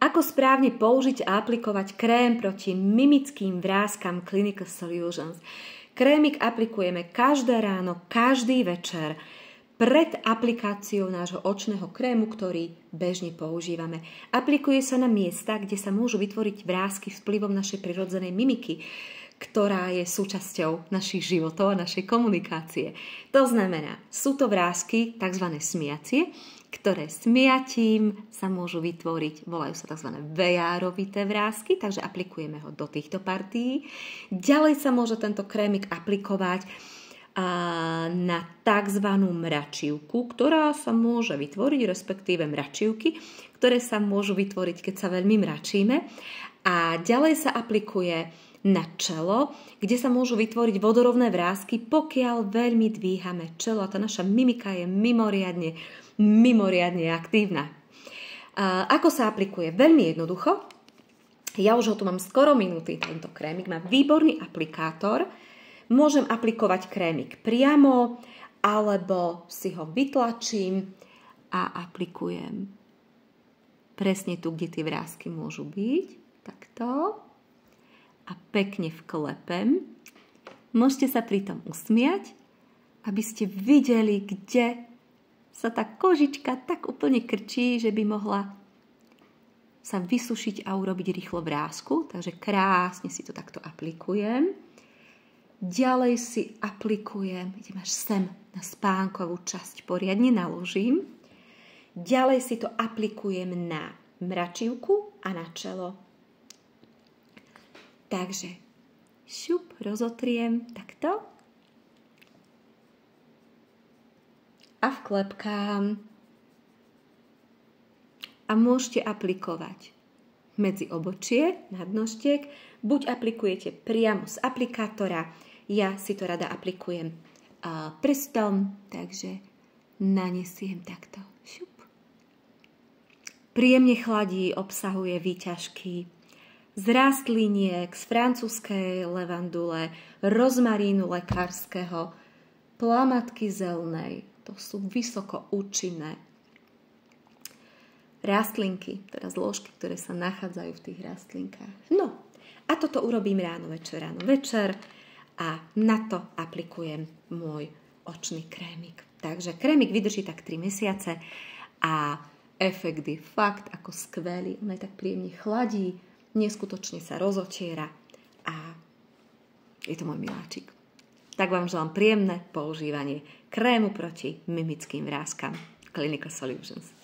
Ako správne použiť a aplikovať krém proti mimickým vráskam Clinical Solutions. Krémik aplikujeme každé ráno, každý večer pred aplikáciou nášho očného krému, ktorý bežne používame. Aplikuje sa na miesta, kde sa môžu vytvoriť vrásky vplyvom našej prirodzenej mimiky, ktorá je súčasťou našich životov a našej komunikácie. To znamená, sú to vrásky, tzv. Smiacie, ktoré smiatím sa môžu vytvoriť, volajú sa tzv. VR-ovité vrásky, takže aplikujeme ho do týchto partií. Ďalej sa môže tento krémik aplikovať na tzv. Mračivku, ktorá sa môže vytvoriť, respektíve mračivky, ktoré sa môžu vytvoriť, keď sa veľmi mračíme. A ďalej sa aplikuje na čelo, kde sa môžu vytvoriť vodorovné vrásky, pokiaľ veľmi dvíhame čelo a tá naša mimika je mimoriadne aktívna. Ako sa aplikuje? Veľmi jednoducho. Ja už ho tu mám skoro minúty, tento krémik. Má výborný aplikátor. Môžem aplikovať krémik priamo, alebo si ho vytlačím a aplikujem presne tu, kde tie vrásky môžu byť. Takto. A pekne vklepem. Môžete sa pritom usmiať, aby ste videli, kde sa tá kožička tak úplne krčí, že by mohla sa vysušiť a urobiť rýchlo vrásku. Takže krásne si to takto aplikujem. Ďalej si aplikujem, idem až sem na spánkovú časť, poriadne naložím. Ďalej si to aplikujem na mračivku a na čelo. Takže šup, rozotriem takto a vklepkám. A môžete aplikovať medzi obočie, nadnožtiek, buď aplikujete priamo z aplikátora, ja si to rada aplikujem prstom, takže nanesiem takto. Šup. Príjemne chladí, obsahuje výťažky z rastliniek, z francúzskej levandule, rozmarínu lekárskeho, plamatky zelnej. To sú vysoko účinné rastlinky, teda zložky, ktoré sa nachádzajú v tých rastlinkách. No, a toto urobím ráno, večer a na to aplikujem môj očný krémik. Takže krémik vydrží tak 3 mesiace a efekt je fakt ako skvelý. On aj tak príjemne chladí, neskutočne sa rozotiera a je to môj miláčik. Tak vám želám príjemné používanie krému proti mimickým vráskam Clinical Solutions.